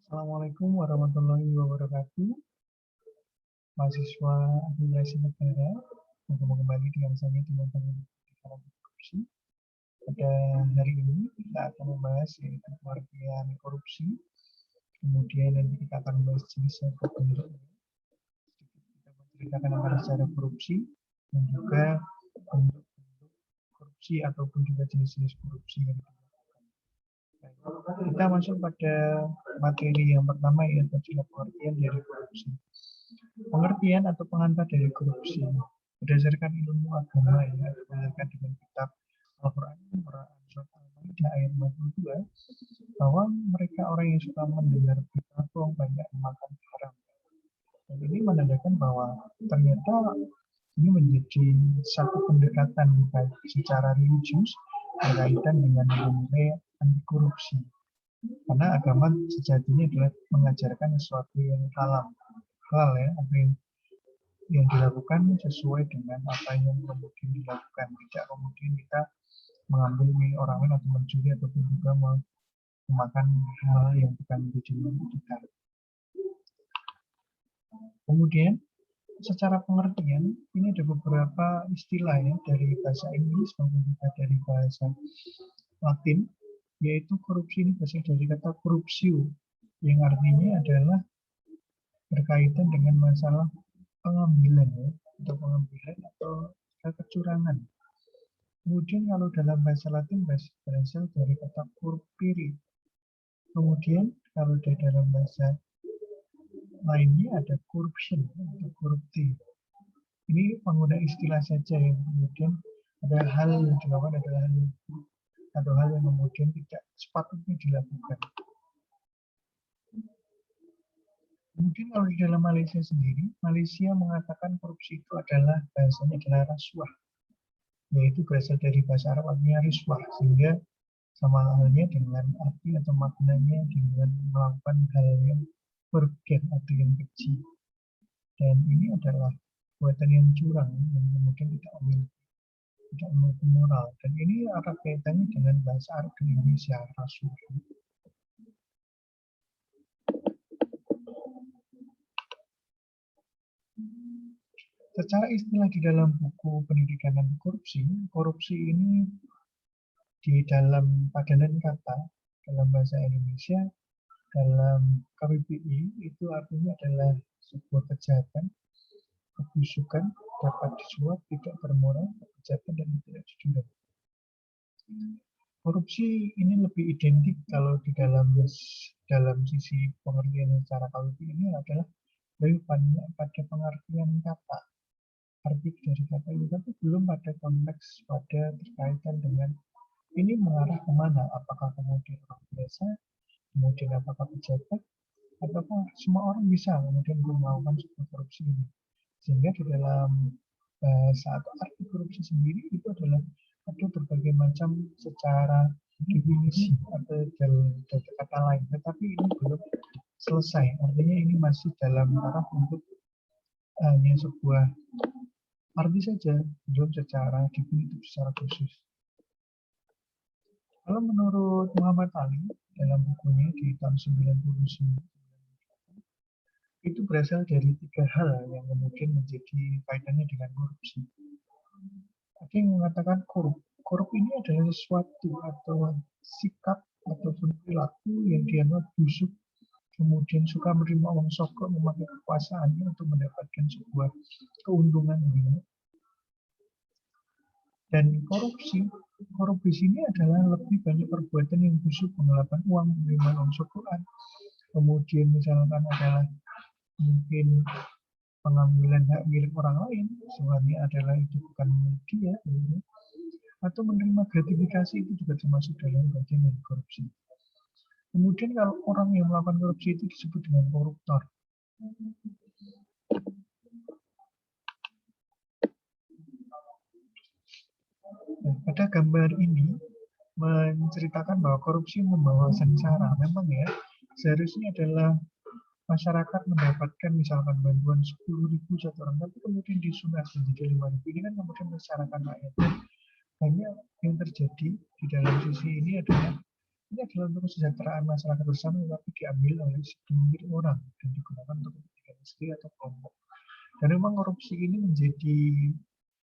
Assalamualaikum warahmatullahi wabarakatuh. Mahasiswa Administrasi Negara, bertemu kembali dengan saya teman-teman di dalam korupsi. Pada hari ini kita akan membahas yaitu pengertian korupsi. Kemudian nanti kita akan membahas jenis atau bentuknya. Kita menceritakan antara secara korupsi dan juga bentuk-bentuk korupsi ataupun juga jenis-jenis korupsi yang dilakukan. Kita masuk pada materi yang pertama yaitu pengertian dari korupsi. Pengertian atau pengantar dari korupsi berdasarkan ilmu agama ya, berdasarkan dengan kitab Al-Quran surat Al-Maidah ayat 52 bahwa mereka orang yang suka mendengar berita bohong banyak makan haram. Dan ini menandakan bahwa ternyata ini menjadi satu pendekatan baik secara religius berkaitan dengan nilai anti korupsi. Karena agama sejatinya adalah mengajarkan sesuatu yang halal ya, apa yang dilakukan sesuai dengan apa yang kemudian dilakukan, tidak kemudian kita mengambil milik orang lain atau mencuri ataupun juga memakan hal yang bukan menjadi milik kita. Kemudian secara pengertian ini ada beberapa istilah ya dari bahasa Inggris maupun juga dari bahasa Latin, yaitu korupsi ini berasal dari kata corruptio yang artinya adalah berkaitan dengan masalah pengambilan ya, atau kecurangan. Kemudian kalau dalam bahasa Latin berasal dari kata corrupere. Kemudian kalau di dalam bahasa lainnya ada corruption atau corrupti. Ini pengguna istilah saja yang kemudian ada hal yang dilakukan adalah hal yang buruk atau hal yang kemudian tidak sepatutnya dilakukan. Kemudian kalau di dalam Malaysia sendiri, Malaysia mengatakan korupsi itu adalah bahasanya adalah rasuah, yaitu berasal dari bahasa Arab artinya riswah, sehingga sama halnya dengan arti atau maknanya dengan melakukan hal yang merugikan atau yang keji. Dan ini adalah perbuatan yang curang yang kemudian tidak memiliki moral. Dan ini erat kaitannya dengan bahasa Arab di Indonesia, rasuah. Secara istilah di dalam buku pendidikan anti korupsi, korupsi ini di dalam padanan kata dalam bahasa Indonesia, dalam KBBI itu artinya adalah sebuah kejahatan, kebusukan, dapat disuap, tidak bermoral, kejahatan dan tidak jujur. Korupsi ini lebih identik kalau di dalam sisi pengertian secara KBBI ini adalah lebih banyak pada pengertian kata. Arti dari kata itu tapi belum pada konteks pada berkaitan dengan ini mengarah kemana, apakah kemudian orang biasa, kemudian apakah pejabat, apakah semua orang bisa kemudian melakukan sebuah korupsi ini. Sehingga di dalam saat arti korupsi sendiri itu adalah ada berbagai macam secara definisi atau dari kata lain, tetapi ini belum selesai, artinya ini masih dalam taraf untuk hanya sebuah arti saja, belum secara definitif secara khusus. Kalau menurut Muhammad Ali dalam bukunya di tahun 99 itu berasal dari 3 hal yang kemudian menjadi kaitannya dengan korupsi. Ada yang mengatakan korup ini adalah sesuatu atau sikap ataupun perilaku yang dianggap busuk, kemudian suka menerima uang sogok memakai kekuasaannya untuk mendapatkan sebuah keuntungan ini. Dan korupsi ini adalah lebih banyak perbuatan yang busuk, penggelapan uang, menerima uang sogokan, kemudian misalkan adalah mungkin pengambilan hak milik orang lain, sebenarnya adalah itu bukan milik dia, atau menerima gratifikasi itu juga termasuk dalam bagian dari korupsi. Kemudian kalau orang yang melakukan korupsi itu disebut dengan koruptor. Nah, pada gambar ini menceritakan bahwa korupsi membawa sengsara. Memang ya, seharusnya adalah masyarakat mendapatkan misalkan bantuan 10.000 satu orang, tapi kemudian disunat menjadi 5.000. Ini kan kemudian masyarakat rakyat. Banyak yang terjadi di dalam sisi ini adalah Ini adalah untuk kesejahteraan masyarakat bersama, tapi diambil oleh segelintir orang dan digunakan untuk kepentingan sendiri atau kelompok. Dan memang korupsi ini menjadi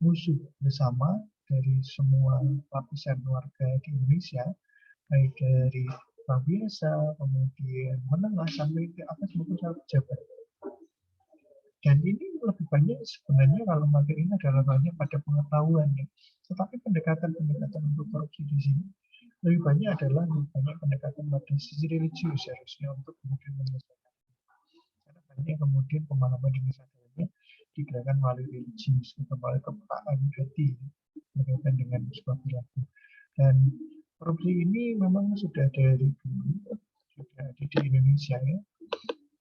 musuh bersama dari semua lapisan warga di Indonesia, baik dari orang biasa, kemudian menengah sampai ke atas maupun sampai pejabat. Dan ini lebih banyak sebenarnya kalau materi ini adalah banyak pada pengetahuan ya. Tetapi pendekatan-pendekatan untuk korupsi di sini lebih banyak adalah lebih banyak pendekatan pada sisi religius harusnya untuk kemudian menyelesaikan. Karena banyak kemudian pemahaman di misalnya digerakkan melalui religius atau melalui kepekaan hati berkaitan dengan sebuah perilaku. Dan korupsi ini memang sudah dari dulu sudah ada di Indonesia ya,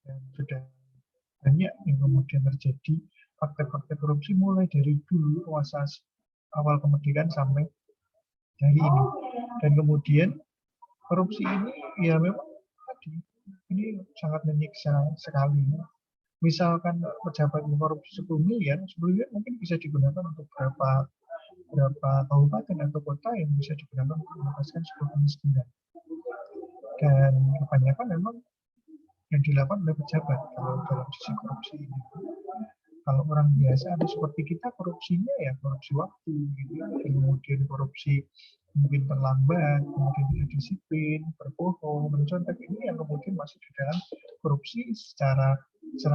dan sudah banyak yang kemudian terjadi faktor-faktor korupsi mulai dari dulu masa awal kemerdekaan sampai hari ini. Dan kemudian korupsi ini ya memang tadi ini sangat menyiksa sekali. Misalkan pejabat korupsi 10 miliar, 10 miliar mungkin bisa digunakan untuk berapa kabupaten atau kota yang bisa digunakan untuk mengatasi sebuah kemiskinan. Dan kebanyakan memang yang dilakukan oleh pejabat kalau dalam sisi korupsi ini. Kalau orang biasa atau seperti kita korupsinya ya korupsi waktu gitu ya, kemudian korupsi mungkin terlambat, kemudian tidak disiplin, berbohong, mencontek, ini yang kemudian masuk di dalam korupsi secara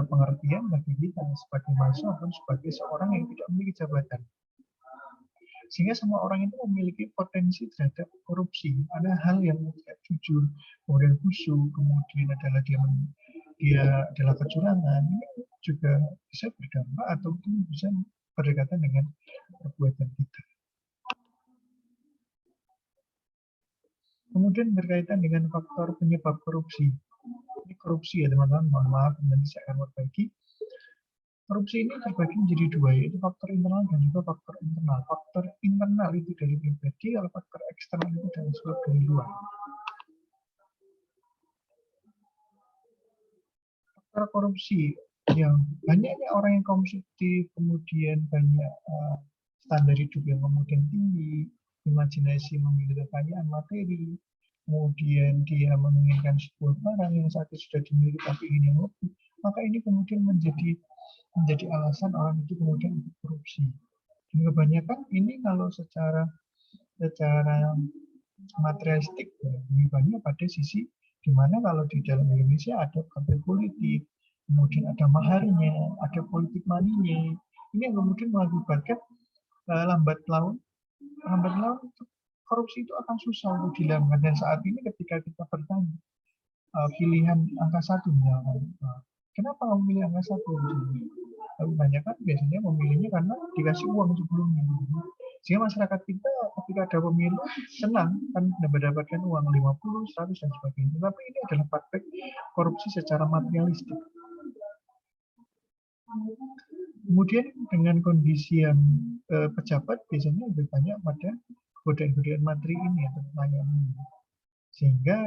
pengertian bagi kita sebagai mahasiswa ataupun sebagai seorang yang tidak memiliki jabatan. Sehingga semua orang itu memiliki potensi terhadap korupsi. Ada hal yang tidak jujur, kemudian busuk, kemudian adalah dia adalah kecurangan, ini juga bisa berdampak ataupun bisa berdekatan dengan perbuatan kita. Kemudian berkaitan dengan faktor penyebab korupsi. Ini korupsi ya teman-teman, mohon maaf, nanti saya akan berbagi. Korupsi ini terbagi menjadi dua, yaitu faktor internal dan juga faktor internal. Faktor internal itu dari pribadi, kalau faktor eksternal itu dari sebab dari luar. Faktor korupsi yang banyaknya orang yang konsumtif, kemudian banyak standar hidup yang kemudian tinggi, imajinasi memiliki kekayaan materi, kemudian dia menginginkan sebuah barang yang saat itu sudah dimiliki tapi ingin yang lebih, maka ini kemudian menjadi alasan orang itu kemudian korupsi. Dan kebanyakan ini kalau secara materialistik lebih banyak pada sisi di mana kalau di dalam Indonesia ada partai politik, kemudian ada maharnya, ada politik maninya. Ini yang kemudian mengakibatkan lambat laun korupsi itu akan susah untuk dilakukan. Dan saat ini ketika kita bertanya pilihan angka 1 misalkan, kenapa kamu memilih angka 1? Kebanyakan biasanya memilihnya karena dikasih uang sebelumnya. Sehingga masyarakat kita ketika ada pemilu senang kan mendapatkan uang 50, 100 dan sebagainya. Tapi ini adalah praktek korupsi secara materialistik. Kemudian dengan kondisi yang pejabat biasanya lebih banyak pada godaan-godaan materi ini atau layanan ini. Sehingga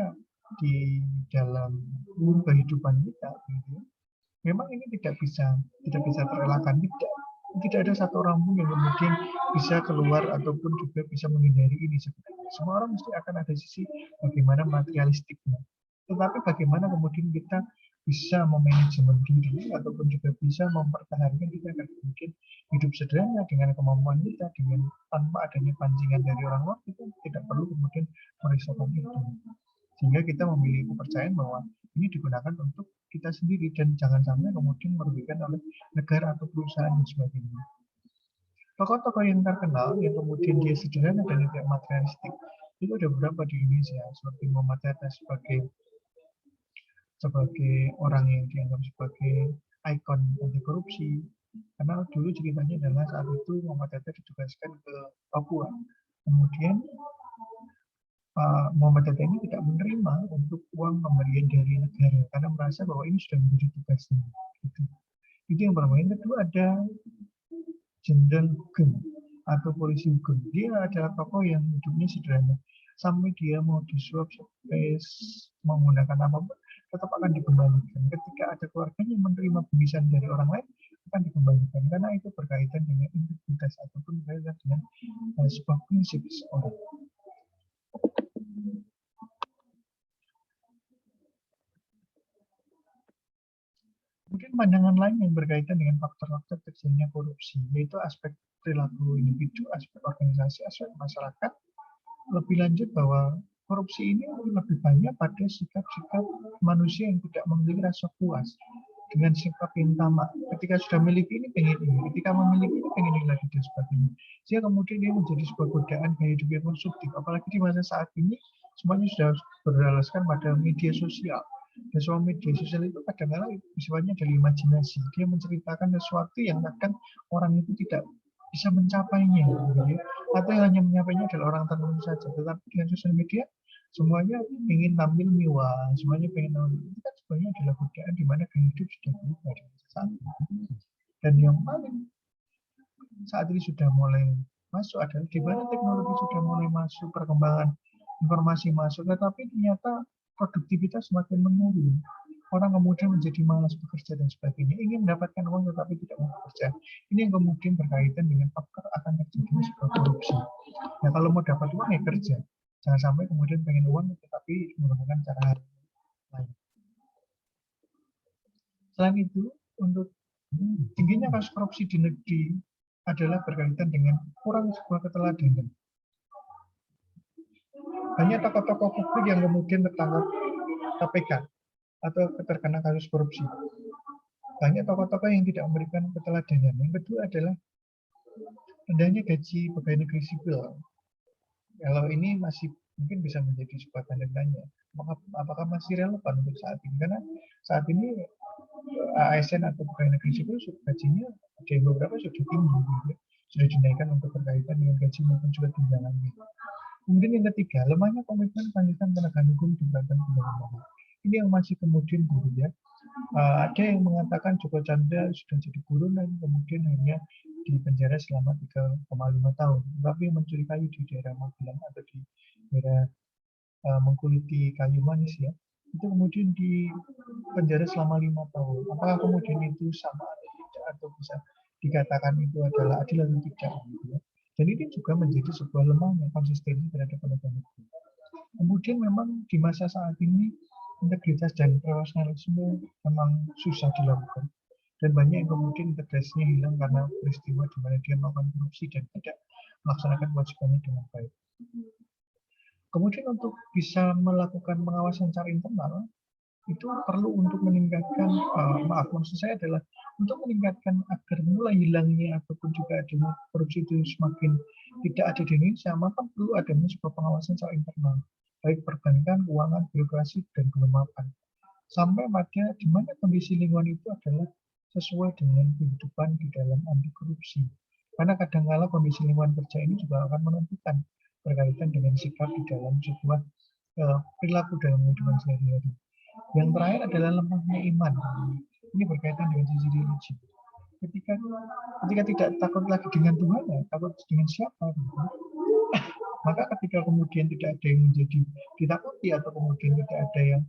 di dalam kehidupan kita gitu, memang ini tidak bisa terelakkan, tidak ada satu orang pun yang kemudian bisa keluar ataupun juga bisa menghindari ini sebenarnya. Semua orang mesti akan ada sisi bagaimana materialistiknya. Tetapi bagaimana kemudian kita bisa memanajemen diri ataupun juga bisa mempertahankan kita akan kemudian hidup sederhana dengan kemampuan kita, dengan tanpa adanya pancingan dari orang luar, kita tidak perlu kemudian merisaukan itu. Sehingga kita memiliki kepercayaan bahwa ini digunakan untuk kita sendiri dan jangan sampai kemudian merugikan oleh negara atau perusahaan dan sebagainya. Tokoh-tokoh yang terkenal yang kemudian dia sederhana dan tidak materialistik itu ada beberapa di Indonesia, seperti Muhammad Hatta sebagai orang yang dianggap sebagai ikon anti korupsi. Karena dulu ceritanya adalah saat itu Muhammad Hatta ditugaskan ke Papua. Kemudian Muhammad Hatta ini tidak menerima untuk uang pemberian dari negara karena merasa bahwa ini sudah menjadi tugasnya. Gitu. Itu yang pertama. Yang kedua ada Jenderal Hugeng atau polisi Hugeng. Dia adalah tokoh yang hidupnya sederhana. Sampai dia mau disuap menggunakan apapun, tetap akan dikembalikan. Ketika ada keluarganya menerima bingkisan dari orang lain, akan dikembalikan. Karena itu berkaitan dengan integritas ataupun berkaitan dengan sebuah prinsip seorang. pandangan lain yang berkaitan dengan faktor-faktor terjadinya korupsi, yaitu aspek perilaku individu, aspek organisasi, aspek masyarakat. Lebih lanjut bahwa korupsi ini lebih banyak pada sikap-sikap manusia yang tidak memiliki rasa puas dengan sikap yang tamak. Ketika sudah memiliki ini, pengen ini. Ketika memiliki ini, pengen ini lagi dan sebagainya. Sehingga kemudian dia menjadi sebuah godaan gaya hidup yang konsumtif. Apalagi di masa saat ini, semuanya sudah beralaskan pada media sosial. Dan semua media sosial itu kadang-kadang sifatnya dari imajinasi. Dia menceritakan sesuatu yang kadang orang itu tidak bisa mencapainya. Gitu. Atau yang hanya menyapainya adalah orang tertentu saja. Tetapi dengan sosial media, semuanya ingin tampil mewah, semuanya pengen tampil. Itu kan sebenarnya adalah godaan di mana gaya hidup sudah berubah di masa saat ini. Dan yang paling saat ini sudah mulai masuk adalah di mana teknologi sudah mulai masuk, perkembangan informasi masuk, tetapi ternyata produktivitas semakin menurun. Orang kemudian menjadi malas bekerja dan sebagainya, ingin mendapatkan uang tetapi tidak mau bekerja. Ini yang kemudian berkaitan dengan faktor akan terjadinya sebuah korupsi. Nah, kalau mau dapat uang ya kerja. Jangan sampai kemudian pengen uang tetapi menggunakan cara lain. Selain itu, untuk tingginya kasus korupsi di negeri adalah berkaitan dengan kurang sebuah keteladanan. Banyak tokoh-tokoh publik yang kemudian tertangkap KPK atau terkena kasus korupsi. Banyak tokoh-tokoh yang tidak memberikan keteladanan. Yang kedua adalah rendahnya gaji pegawai negeri sipil. Kalau ini masih mungkin bisa menjadi sebuah tanda tanya. Apakah masih relevan untuk saat ini? Karena saat ini ASN atau pegawai negeri sipil gajinya ada yang beberapa sudah tinggi, gitu. Sudah dinaikkan untuk berkaitan dengan gaji maupun juga tunjangannya. Kemudian yang ketiga, lemahnya komitmen kelanjutan penegakan hukum di berbagai negara. Ini yang masih kemudian dulu ya. Ada yang mengatakan Joko Chandra sudah jadi buronan, kemudian hanya di penjara selama 3,5 tahun. Tapi yang mencuri kayu di daerah Magelang atau di daerah mengkuliti kayu manis ya, itu kemudian di penjara selama 5 tahun. Apakah kemudian itu sama atau tidak, atau bisa dikatakan itu adalah adil atau tidak? Gitu ya. Dan ini juga menjadi sebuah lemahnya konsistensi terhadap penegakan hukum. Kemudian memang di masa saat ini integritas dan profesionalisme memang susah dilakukan. Dan banyak yang kemudian integrasinya hilang karena peristiwa di mana dia melakukan korupsi dan tidak melaksanakan kewajibannya dengan baik. Kemudian untuk bisa melakukan pengawasan secara internal, itu perlu untuk meningkatkan, maksud saya adalah untuk meningkatkan agar mulai hilangnya ataupun juga adanya korupsi itu semakin tidak ada di Indonesia, maka perlu adanya sebuah pengawasan secara internal, baik perbankan, keuangan, birokrasi, dan kelembapan. Sampai pada di mana kondisi lingkungan itu adalah sesuai dengan kehidupan di dalam anti korupsi. Karena kadang-kala kondisi lingkungan kerja ini juga akan menentukan berkaitan dengan sikap di dalam sebuah perilaku dalam kehidupan sehari-hari. Yang terakhir adalah lemahnya iman. Ini berkaitan dengan sisi religi. Ketika tidak takut lagi dengan Tuhan, ya, takut dengan siapa? Gitu. Maka ketika kemudian tidak ada yang menjadi ditakuti atau kemudian tidak ada yang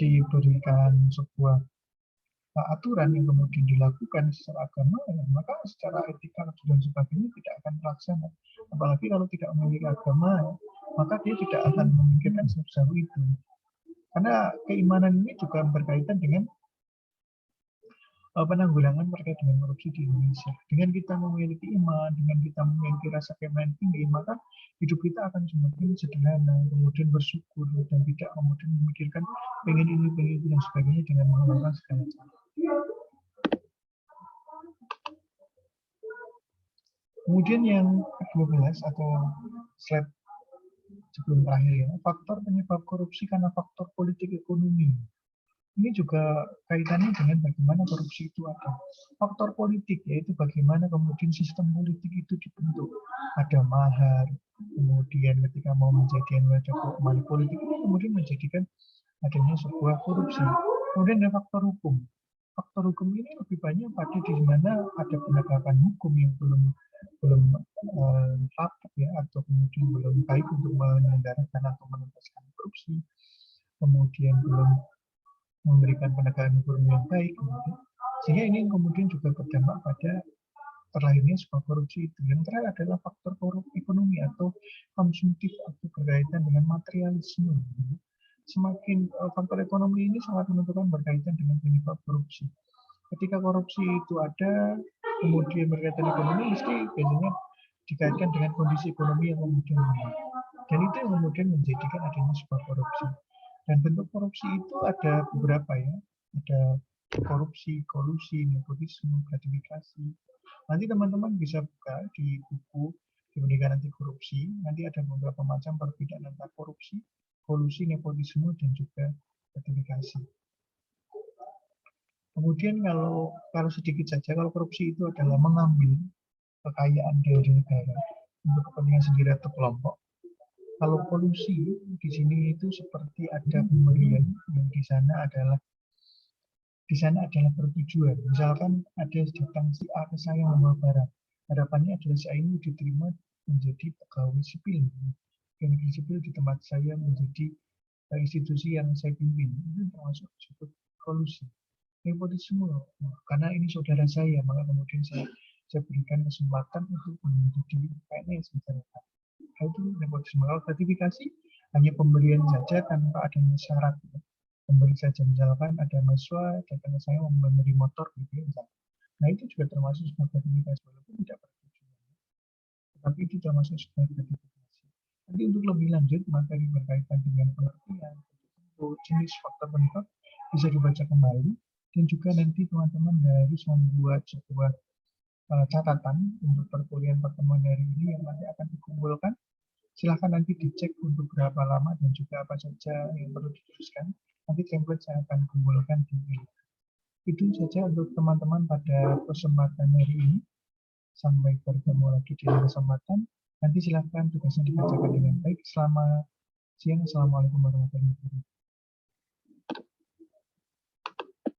diberikan sebuah aturan yang kemudian dilakukan secara agama, ya, maka secara etika dan sebagainya tidak akan terlaksana. Apalagi kalau tidak memiliki agama, maka dia tidak akan memikirkan sejauh itu. Karena keimanan ini juga berkaitan dengan penanggulangan terkait dengan korupsi di Indonesia. Dengan kita memiliki iman, dengan kita memiliki rasa keimanan tinggi, maka hidup kita akan semakin sederhana, kemudian bersyukur, dan tidak kemudian memikirkan pengen ini, pengen itu, dan sebagainya dengan menggunakan segala cara. Kemudian yang ke-12 atau slide sebelum terakhir ya, faktor penyebab korupsi karena faktor politik ekonomi. Ini juga kaitannya dengan bagaimana korupsi itu ada. Faktor politik, yaitu bagaimana kemudian sistem politik itu dibentuk. Ada mahar, kemudian ketika mau menjadi anggota money politik ini kemudian menjadikan adanya sebuah korupsi. Kemudian ada faktor hukum. Faktor hukum ini lebih banyak pada di mana ada penegakan hukum yang belum rapat ya, atau kemudian belum baik untuk menyelenggarakan atau menuntaskan korupsi. Kemudian belum memberikan penegakan hukum yang baik, kemudian sehingga ini kemudian juga berdampak pada terlahirnya sebuah korupsi itu. Yang terakhir adalah faktor ekonomi atau konsumtif atau berkaitan dengan materialisme. semakin faktor ekonomi ini sangat menentukan berkaitan dengan penyebab korupsi. Ketika korupsi itu ada, kemudian berkaitan ekonomi, mesti biasanya dikaitkan dengan kondisi ekonomi yang kemudian membaik. Dan itu yang kemudian menjadikan adanya sebuah korupsi. Dan bentuk korupsi itu ada beberapa ya, ada korupsi, kolusi, nepotisme, gratifikasi. Nanti teman-teman bisa buka di buku di pendidikan anti korupsi, nanti ada beberapa macam perbedaan antara korupsi, kolusi, nepotisme, dan juga gratifikasi. Kemudian kalau sedikit saja, kalau korupsi itu adalah mengambil kekayaan dari negara untuk kepentingan sendiri atau kelompok. Kalau kolusi di sini itu seperti ada pemberian yang di sana adalah bertujuan. Misalkan ada datang si A ke saya membawa barang. Harapannya adalah si A ini diterima menjadi pegawai sipil. Negeri sipil di tempat saya menjadi institusi yang saya pimpin. Itu termasuk disebut kolusi. Nepotisme, karena ini saudara saya, maka kemudian saya berikan kesempatan untuk menjadi PNS misalnya. Itu nepotisme. Kalau gratifikasi hanya pemberian saja tanpa adanya syarat. Memberi saja, misalkan ada mahasiswa datang ke saya memberi motor gitu ya, misalkan. Nah itu juga termasuk sebuah gratifikasi walaupun tidak bertujuan, tapi itu termasuk sebuah gratifikasi. Nanti untuk lebih lanjut materi berkaitan dengan pengertian untuk jenis faktor penyebab bisa dibaca kembali, dan juga nanti teman-teman harus membuat sebuah catatan untuk perkuliahan pertemuan hari ini yang nanti akan dikumpulkan. Silahkan nanti dicek untuk berapa lama dan juga apa saja yang perlu dituliskan. Nanti template saya akan kumpulkan di ini. Itu saja untuk teman-teman pada kesempatan hari ini. Sampai bertemu lagi di kesempatan. Nanti silahkan tugasnya dikerjakan dengan baik. Selamat siang. Assalamualaikum warahmatullahi wabarakatuh.